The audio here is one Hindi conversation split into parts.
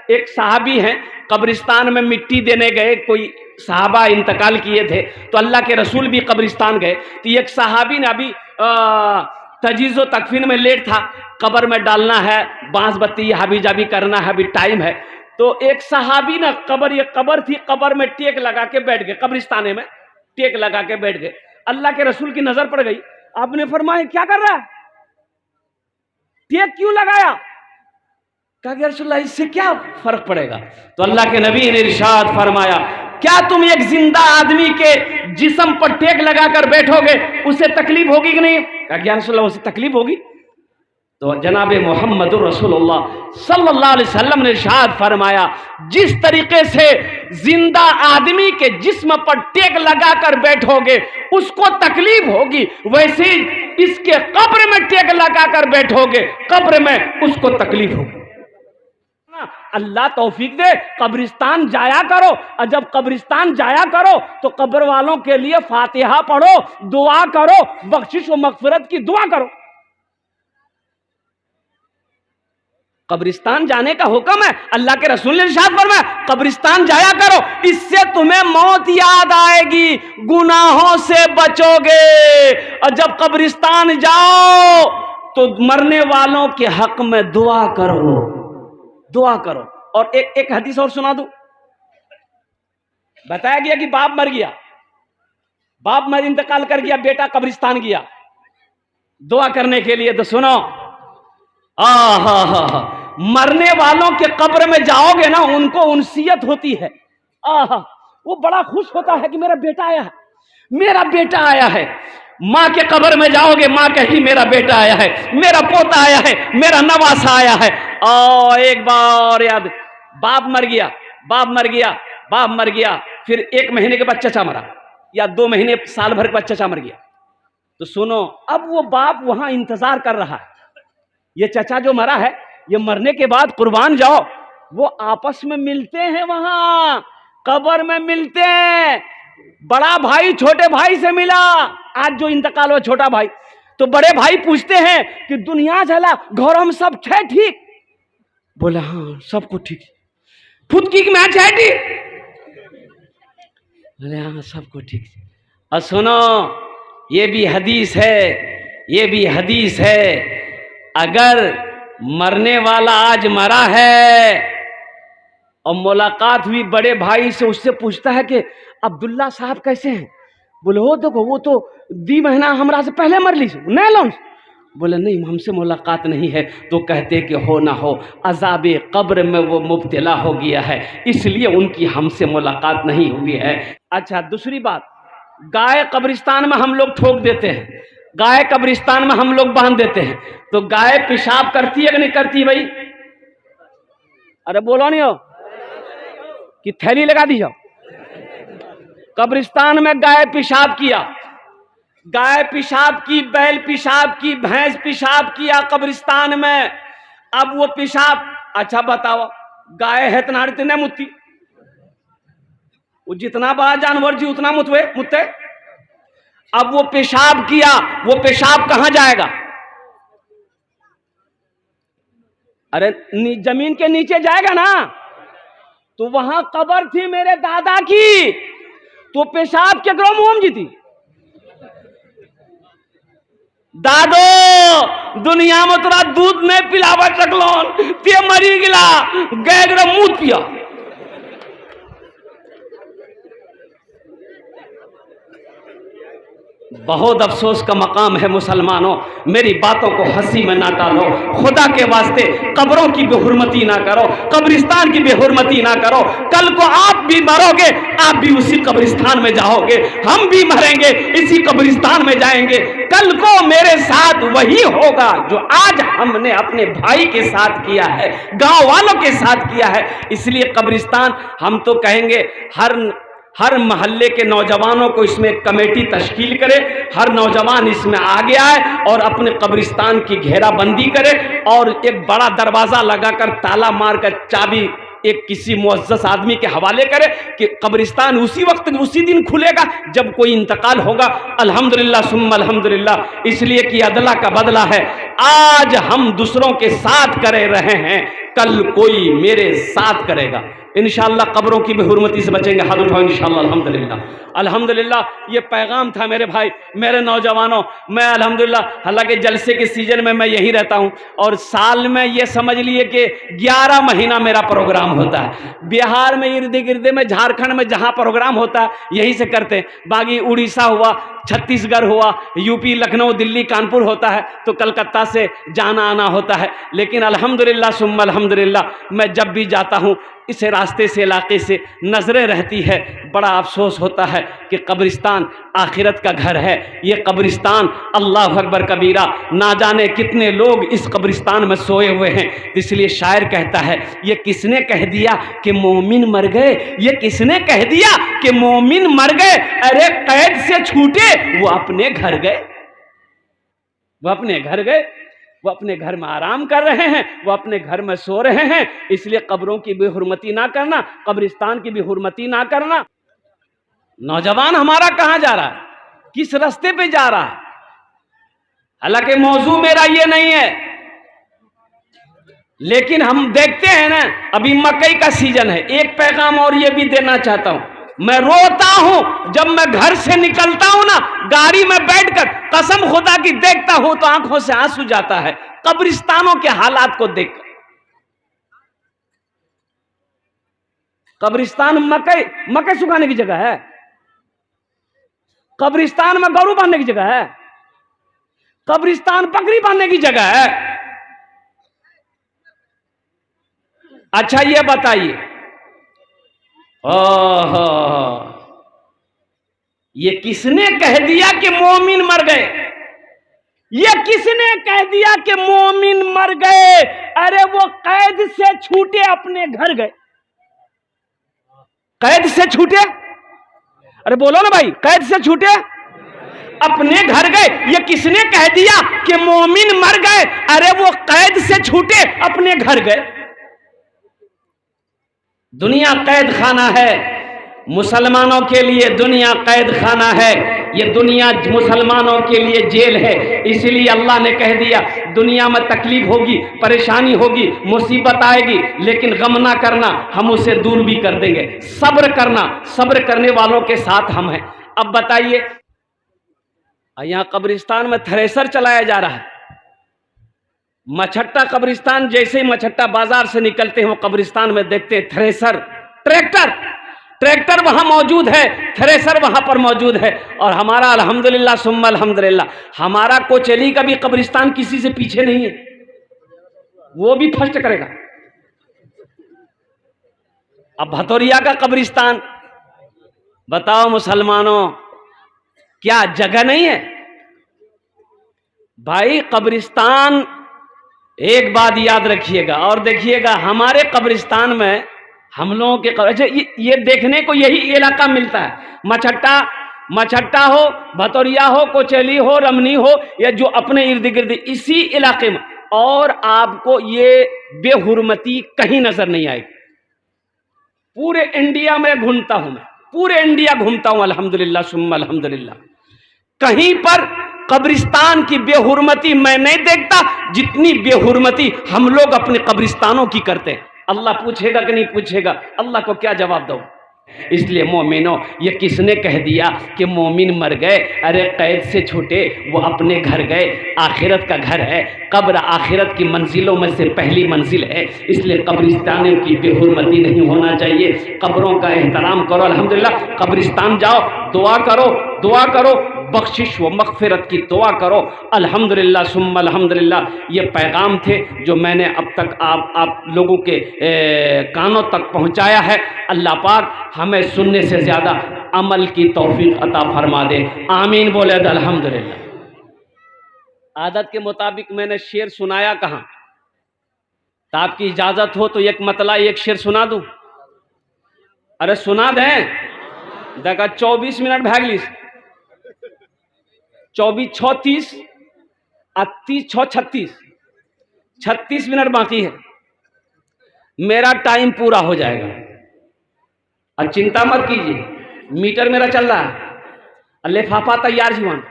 एक साहबी हैं, कब्रिस्तान में मिट्टी देने गए, कोई साहबा इंतकाल किए थे, तो अल्लाह के रसूल भी कब्रिस्तान गए। तो एक साहबी ने अभी तजीज़ो तकफीन में लेट था, कब्र में डालना है, बांस बत्ती हाबी जाबी करना है, अभी टाइम है। तो एक सहाबी ना ये कब्र थी, कब्र में टेक लगा के बैठ गए, कब्रिस्ताने में टेक लगा के बैठ गए। अल्लाह के रसूल की नजर पड़ गई, आपने फरमाया क्या कर रहा है, टेक क्यों लगाया? कहा कि रसूलल्लाह इससे क्या फर्क पड़ेगा? तो अल्लाह के नबी ने इरशाद फरमाया, क्या तुम एक जिंदा आदमी के जिस्म पर टेक लगाकर बैठोगे, उसे तकलीफ होगी कि नहीं? कहा कि रसूलल्लाह उसे तकलीफ होगी। तो जनाब मोहम्मद रसूलुल्लाह सल्लल्लाहु अलैहि वसल्लम ने इरशाद फरमाया, जिस तरीके से जिंदा आदमी के जिस्म पर टेक लगाकर बैठोगे उसको तकलीफ होगी, वैसे इसके कब्र में टेक लगाकर बैठोगे, कब्र में उसको तकलीफ होगी। अल्लाह तौफीक दे, कब्रिस्तान जाया करो, और जब कब्रिस्तान जाया करो तो कब्र वालों के लिए फातिहा पढ़ो, दुआ करो, बख्शिश व मगफिरत की दुआ करो। कब्रिस्तान जाने का हुक्म है, अल्लाह के रसूल ने इरशाद फरमाया कब्रिस्तान जाया करो, इससे तुम्हें मौत याद आएगी, गुनाहों से बचोगे। और जब कब्रिस्तान जाओ तो मरने वालों के हक में दुआ करो, दुआ करो। और एक हदीस और सुना दूं। बताया गया कि बाप मर गया, बाप मर इंतकाल कर गया, बेटा कब्रिस्तान गया दुआ करने के लिए। तो सुनो, मरने वालों के कब्र में जाओगे ना, उनको उनसियत होती है, वो बड़ा खुश होता है कि मेरा बेटा आया है, मेरा बेटा आया है। माँ के कब्र में जाओगे, माँ कहेगी मेरा बेटा आया है, मेरा पोता आया है, मेरा नवासा आया है। और एक बार याद, बाप मर गया, बाप मर गया, बाप मर गया, फिर 1 महीने के बाद चचा मरा, या 2 महीने साल भर के बाद चचा मर गया। तो सुनो, अब वो बाप वहां इंतजार कर रहा है, ये चचा जो मरा है, ये मरने के बाद कुर्बान जाओ, वो आपस में मिलते हैं, वहां कब्र में मिलते हैं। बड़ा भाई छोटे भाई से मिला, आज जो इंतकाल हुआ छोटा भाई, तो बड़े भाई पूछते हैं कि दुनिया चला, घर हम सब थे ठीक? बोले हाँ सब कुछ ठीक। फुदकी की मैच है ठीक? बोले हाँ सब कुछ ठीक। और सुनो, ये भी हदीस है, ये भी हदीस है, अगर मरने वाला आज मरा है और मुलाकात हुई बड़े भाई से, उससे पूछता है कि अब्दुल्ला साहब कैसे हैं? बोले हो देखो, वो तो 2 महीना हमरा से पहले मर ली, नहीं लौन। बोले नहीं, हमसे मुलाकात नहीं है। तो कहते कि हो ना हो, अज़ाबे कब्र में वो मुब्तला हो गया है, इसलिए उनकी हमसे मुलाकात नहीं हुई है। अच्छा, दूसरी बात, गाय कब्रिस्तान में हम लोग ठोक देते हैं, गाय कब्रिस्तान में हम लोग बांध देते हैं, तो गाय पेशाब करती है कि नहीं करती भाई? अरे बोलो नहीं हो कि थैली लगा दी जाओ। कब्रिस्तान में गाय पेशाब किया, गाय पेशाब की, बैल पेशाब की, भैंस पेशाब किया कब्रिस्तान में। अब वो पेशाब, अच्छा बताओ, गाय है इतना मुत्ती, वो जितना बड़ा जानवर जी उतना मुत्ते। अब वो पेशाब किया, वो पेशाब कहां जाएगा? अरे जमीन के नीचे जाएगा ना। तो वहां कब्र थी मेरे दादा की, तो पेशाब के ग्रो मुहम जी थी। दादो दुनिया में तोरा दूध नहीं पिलावा सकलोन, ते मरी गिला, गए मुंह पिया। बहुत अफसोस का मकाम है मुसलमानों, मेरी बातों को हंसी में ना डालो, खुदा के वास्ते कब्रों की बेहुरमती ना करो, कब्रिस्तान की बेहुरमती ना करो। कल को आप भी मरोगे, आप भी उसी कब्रिस्तान में जाओगे, हम भी मरेंगे इसी कब्रिस्तान में जाएंगे। कल को मेरे साथ वही होगा जो आज हमने अपने भाई के साथ किया है, गांव वालों के साथ किया है। इसलिए कब्रिस्तान, हम तो कहेंगे हर मोहल्ले के नौजवानों को इसमें कमेटी तश्कील करे, हर नौजवान इसमें आगे आए और अपने कब्रिस्तान की घेराबंदी करे, और एक बड़ा दरवाज़ा लगाकर ताला मारकर चाबी एक किसी मुअज़्ज़ज़ आदमी के हवाले करे कि कब्रिस्तान उसी वक्त उसी दिन खुलेगा जब कोई इंतकाल होगा। अल्हम्दुलिल्लाह सुम्मा अल्हम्दुलिल्लाह, इसलिए कि अदला का बदला है। आज हम दूसरों के साथ करे रहे हैं, कल कोई मेरे साथ करेगा। इंशाअल्लाह कब्रों की बेहुरमती से बचेंगे। हाथ उठाओ इंशाअल्लाह। अल्हम्दुलिल्लाह, अल्हम्दुलिल्लाह। ये पैगाम था मेरे भाई, मेरे नौजवानों। मैं अल्हम्दुलिल्लाह, हालांकि जलसे के सीजन में मैं यही रहता हूँ, और साल में ये समझ लिए कि 11 महीना मेरा प्रोग्राम होता है। बिहार में इर्द गिर्द में, झारखंड में जहाँ प्रोग्राम होता है यहीं से करते हैं। बाकी उड़ीसा हुआ, छत्तीसगढ़ हुआ, यूपी, लखनऊ, दिल्ली, कानपुर होता है, तो कलकत्ता से जाना आना होता है। लेकिन अल्हम्दुलिल्लाह सुम्मा अल्हम्दुलिल्लाह, मैं जब भी जाता हूँ इस रास्ते से, इलाके से नजरें रहती है। बड़ा अफसोस होता है कि कब्रिस्तान आखिरत का घर है। ये कब्रिस्तान, अल्लाह अकबर कबीरा, ना जाने कितने लोग इस कब्रिस्तान में सोए हुए हैं। इसलिए शायर कहता है, ये किसने कह दिया कि मोमिन मर गए, ये किसने कह दिया कि मोमिन मर गए, अरे कैद से छूटे वो अपने घर गए, वो अपने घर गए, वो अपने घर में आराम कर रहे हैं, वो अपने घर में सो रहे हैं। इसलिए कब्रों की बेहुरमती ना करना, कब्रिस्तान की बेहुरमती ना करना। नौजवान हमारा कहां जा रहा है, किस रास्ते पे जा रहा है? हालांकि मौजू मेरा ये नहीं है, लेकिन हम देखते हैं ना, अभी मकई का सीजन है। एक पैगाम और ये भी देना चाहता हूं, मैं रोता हूं जब मैं घर से निकलता हूं ना, गाड़ी में बैठकर कसम खुदा की देखता हूं तो आंखों से आंसू जाता है कब्रिस्तानों के हालात को देखकर। कब्रिस्तान मकई सुखाने की जगह है, कब्रिस्तान में गरू बांधने की जगह है, कब्रिस्तान बकरी बांधने की जगह है। अच्छा ये बताइए, ये किसने कह दिया कि मोमिन मर गए? ये किसने कह दिया कि मोमिन मर गए? अरे वो कैद से छूटे अपने घर गए, कैद से छूटे, अरे बोलो ना भाई, कैद से छूटे अपने घर गए। ये किसने कह दिया कि मोमिन मर गए? अरे वो कैद से छूटे अपने घर गए। दुनिया कैद खाना है, मुसलमानों के लिए दुनिया कैद खाना है। ये दुनिया मुसलमानों के लिए जेल है। इसलिए अल्लाह ने कह दिया, दुनिया में तकलीफ होगी, परेशानी होगी, मुसीबत आएगी, लेकिन गम ना करना, हम उसे दूर भी कर देंगे। सब्र करना, सब्र करने वालों के साथ हम हैं। अब बताइए, यहाँ कब्रिस्तान में थ्रेसर चलाया जा रहा है। मछट्टा कब्रिस्तान, जैसे ही मछट्टा बाजार से निकलते हैं वो कब्रिस्तान में देखते हैं थ्रेसर, ट्रैक्टर वहां मौजूद है, थ्रेसर वहां पर मौजूद है। और हमारा अल्हम्दुलिल्लाह सुम्मा अल्हम्दुलिल्लाह, हमारा कोचेली का भी कब्रिस्तान किसी से पीछे नहीं है, वो भी फर्स्ट करेगा। अब भतौरिया का कब्रिस्तान, बताओ मुसलमानों, क्या जगह नहीं है? भाई कब्रिस्तान, एक बात याद रखिएगा और देखिएगा, हमारे कब्रिस्तान में हम लोगों के अच्छा ये देखने को यही इलाका मिलता है। मछट्टा हो, भतौरिया हो, कोचेली हो, रमनी हो, या जो अपने इर्द गिर्द इसी इलाके में, और आपको ये बेहुरमती कहीं नजर नहीं आएगी। पूरे इंडिया में घूमता हूं मैं, पूरे इंडिया घूमता हूं अल्हम्दुलिल्लाह सुम्मा अल्हम्दुलिल्लाह, कहीं पर कब्रिस्तान की बेहुरमती मैं नहीं देखता जितनी बेहुरमती हम लोग अपने कब्रिस्तानों की करते हैं। अल्लाह पूछेगा कि नहीं पूछेगा? अल्लाह को क्या जवाब दो? इसलिए मोमिनो, ये किसने कह दिया कि मोमिन मर गए? अरे कैद से छूटे वो अपने घर गए। आखिरत का घर है, कब्र आखिरत की मंजिलों में से पहली मंजिल है। इसलिए कब्रिस्तानों की बेहुरमती नहीं होना चाहिए। कब्रों का एहतराम करो। अल्हम्दुलिल्लाह, कब्रिस्तान जाओ, दुआ करो, बख्शिश व मग़फ़िरत की दुआ करो। अल्हम्दुलिल्लाह सुम्मा अल्हम्दुलिल्लाह, ये पैगाम थे जो मैंने अब तक आप लोगों के कानों तक पहुंचाया है। अल्लाह पाक हमें सुनने से ज़्यादा अमल की तौफीक अता फरमा दे। आमीन बोले अल्हम्दुलिल्लाह। आदत के मुताबिक मैंने शेर सुनाया कहाँ, तो आपकी इजाज़त हो तो एक मतला एक शेर सुना दूँ? अरे सुना दें, देखा 24 मिनट भागली, 24 6 30 30 6 36 मिनट बाकी है, मेरा टाइम पूरा हो जाएगा। और चिंता मत कीजिए, मीटर मेरा चल रहा है, लिफाफा तैयार जीवन।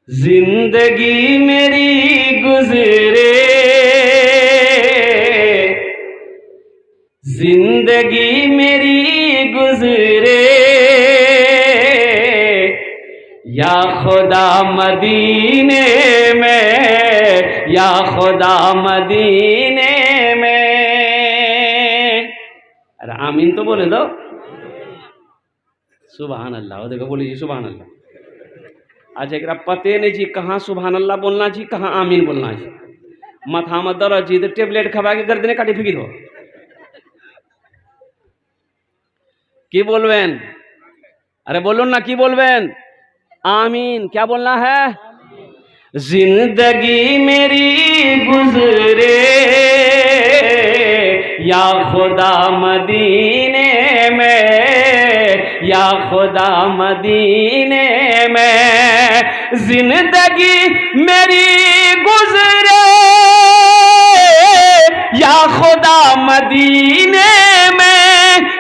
जिंदगी मेरी गुजरे, जिंदगी मेरी गुजरे, या खुदा मदीने में, या खुदा मदीने में। अरे आमीन तो बोले दो। सुभान अल्लाह। वो देखो बोलिए सुभान अल्लाह। आज एक पते नहीं जी कहाँ सुभान अल्लाह बोलना जी, कहाँ आमीन बोलना जी। माथा में दर्द जी तो टेबलेट खबा के गर्दने काटी फिकी दो की बोलवेन। अरे बोलो ना की बोलवेन। आमीन। क्या बोलना है? जिंदगी मेरी गुजरे, या खुदा मदीने में, या खुदा मदीने में। जिंदगी मेरी गुजरे, या खुदा मदीने में,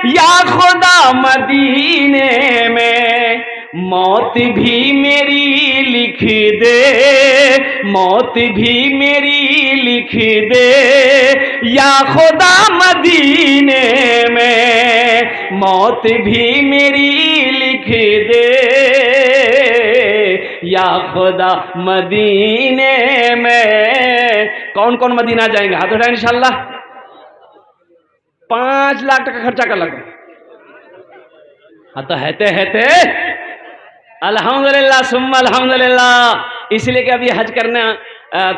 या खुदा मदीने में। मौत भी मेरी लिख दे, मौत भी मेरी लिख दे, या खुदा मदीने में। मौत भी मेरी लिख दे, या खुदा मदीने में। कौन कौन मदीना जाएंगे? हाथ उठाएं इंशाल्लाह। 5 लाख टका खर्चा कर लगा। हाँ तो है अल्हम्दुलिल्लाह सुम्मा अल्हम्दुलिल्लाह। इसलिए कि अभी हज करना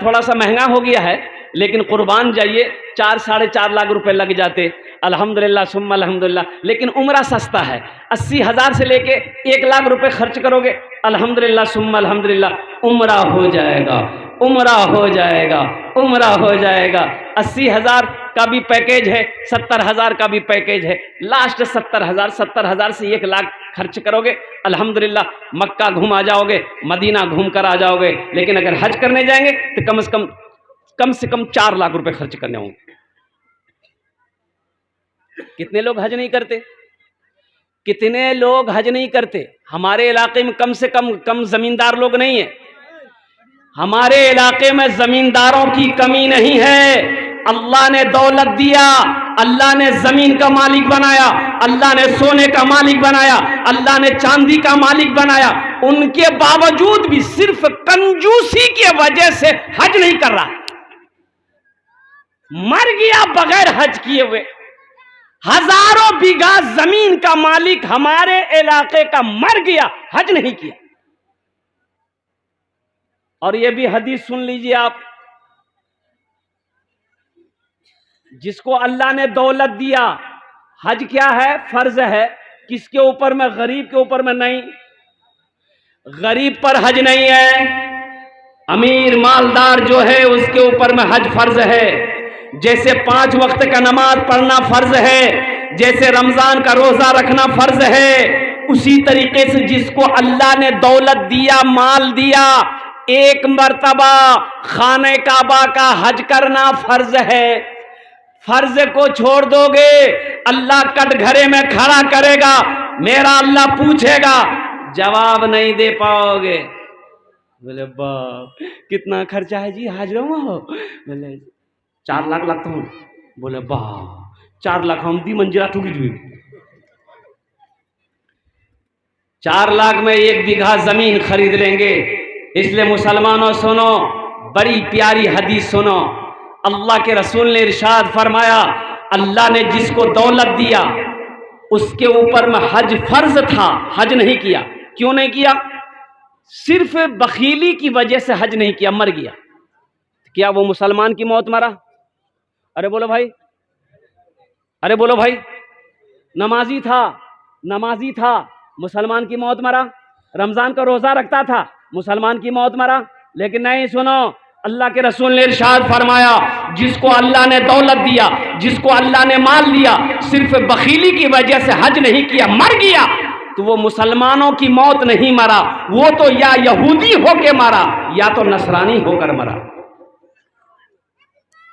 थोड़ा सा महंगा हो गया है, लेकिन कुर्बान जाइए 4 साढ़े 4 लाख रुपए लग जाते। अल्हम्दुलिल्लाह सुम्मा अल्हम्दुलिल्लाह। लेकिन उम्रा सस्ता है। 80,000 से लेके 1 लाख रुपए खर्च करोगे, अल्हम्दुलिल्लाह सुम्मा अल्हम्दुलिल्लाह उम्रा हो जाएगा, उम्रा हो जाएगा, उम्रा हो जाएगा। 80,000 का भी पैकेज है, 70,000 का भी पैकेज है। लास्ट 70,000, 70,000 से 1 लाख खर्च करोगे, अल्हम्दुलिल्लाह मक्का घूम आ जाओगे, मदीना घूम कर आ जाओगे। लेकिन अगर हज करने जाएंगे तो कम से कम 4 लाख रुपए खर्च करने होंगे। कितने लोग हज नहीं करते? कितने लोग हज नहीं करते? हमारे इलाके में कम से कम जमींदार लोग नहीं है। हमारे इलाके में जमींदारों की कमी नहीं है। अल्लाह ने दौलत दिया, अल्लाह ने जमीन का मालिक बनाया, अल्लाह ने सोने का मालिक बनाया, अल्लाह ने चांदी का मालिक बनाया। उनके बावजूद भी सिर्फ कंजूसी की वजह से हज नहीं कर रहा, मर गया बगैर हज किए हुए। हजारों बीघा जमीन का मालिक हमारे इलाके का मर गया, हज नहीं किया। और ये भी हदीस सुन लीजिए आप, जिसको अल्लाह ने दौलत दिया, हज क्या है? फर्ज है। किसके ऊपर में? गरीब के ऊपर में नहीं। गरीब पर हज नहीं है। अमीर मालदार जो है उसके ऊपर में हज फर्ज है। जैसे 5 वक्त का नमाज पढ़ना फर्ज है, जैसे रमजान का रोजा रखना फर्ज है, उसी तरीके से जिसको अल्लाह ने दौलत दिया, माल दिया, एक मर्तबा खाने काबा का हज करना फर्ज है। फर्ज को छोड़ दोगे, अल्लाह कटघरे में खड़ा करेगा, मेरा अल्लाह पूछेगा, जवाब नहीं दे पाओगे। बोले बाप कितना खर्चा है जी हाजिरों में हो? बोले 4 लाख लगता हूँ। बोले बाप 4 लाख हम दी मंजिला ठुकी जुई। 4 लाख में 1 बीघा जमीन खरीद लेंगे। इसलिए मुसलमानों सुनो, बड़ी प्यारी हदीस सुनो। अल्लाह के रसूल ने इरशाद फरमाया, अल्लाह ने जिसको दौलत दिया उसके ऊपर में हज फर्ज था, हज नहीं किया। क्यों नहीं किया? सिर्फ बखीली की वजह से हज नहीं किया, मर गया। क्या वो मुसलमान की मौत मरा? अरे बोलो भाई, अरे बोलो भाई। नमाजी था, मुसलमान की मौत मरा। रमजान का रोजा रखता था, मुसलमान की मौत मरा। लेकिन नहीं, सुनो, अल्लाह के रसूल ने इरशाद फरमाया, जिसको अल्लाह ने दौलत दिया, जिसको अल्लाह ने माल दिया, सिर्फ बखीली की वजह से हज नहीं किया, मर गया, तो वो मुसलमानों की मौत नहीं मरा, वो तो या यहूदी होके मरा या तो नसरानी होकर मरा।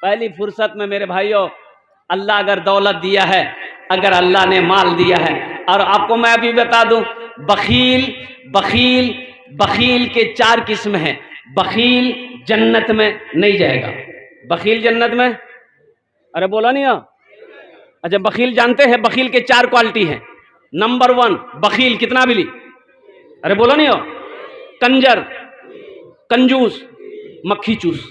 पहली फुर्सत में मेरे भाइयों, अल्लाह अगर दौलत दिया है, अगर अल्लाह ने माल दिया है, और आपको मैं अभी बता दूं, बखील बखील के 4 किस्म हैं। बखील जन्नत में नहीं जाएगा। बखील जन्नत में, अरे बोला नहीं हो? अच्छा, बखील जानते हैं? बखील के 4 क्वालिटी हैं। नंबर 1 बखील, कितना बिली? अरे बोला नहीं हो? कंजर, कंजूस, मक्खी चूस।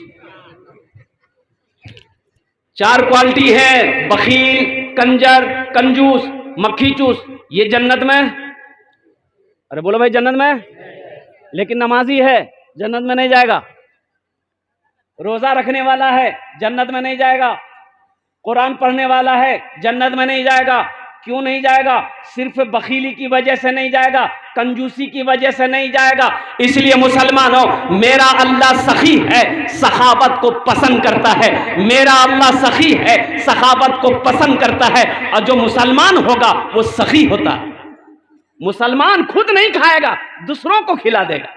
4 क्वालिटी है, बखील, कंजर, कंजूस, मक्खी चूस। ये जन्नत में, अरे बोलो भाई जन्नत में, लेकिन नमाजी है जन्नत में नहीं जाएगा। रोजा रखने वाला है जन्नत में नहीं जाएगा। कुरान पढ़ने वाला है जन्नत में नहीं जाएगा। क्यों नहीं जाएगा? सिर्फ बखीली की वजह से नहीं जाएगा, कंजूसी की वजह से नहीं जाएगा। इसलिए मुसलमानों, मेरा अल्लाह सखी है, सखावत को पसंद करता है। मेरा अल्लाह सखी है, सखावत को पसंद करता है। और जो मुसलमान होगा वो सखी होता है। मुसलमान खुद नहीं खाएगा, दूसरों को खिला देगा।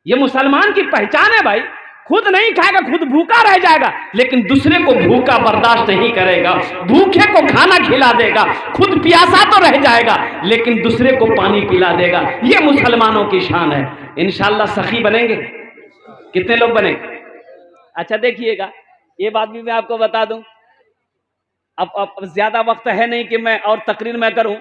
ये मुसलमान की पहचान है भाई। खुद नहीं खाएगा, खुद भूखा रह जाएगा, लेकिन दूसरे को भूखा बर्दाश्त नहीं करेगा। भूखे को खाना खिला देगा, खुद प्यासा तो रह जाएगा, लेकिन दूसरे को पानी पिला देगा। ये मुसलमानों की शान है। इंशाअल्लाह सखी बनेंगे। कितने लोग बनेंगे? अच्छा देखिएगा, ये बात भी मैं आपको बता दूं। अब ज्यादा वक्त है नहीं कि मैं और तकरीर में करूं।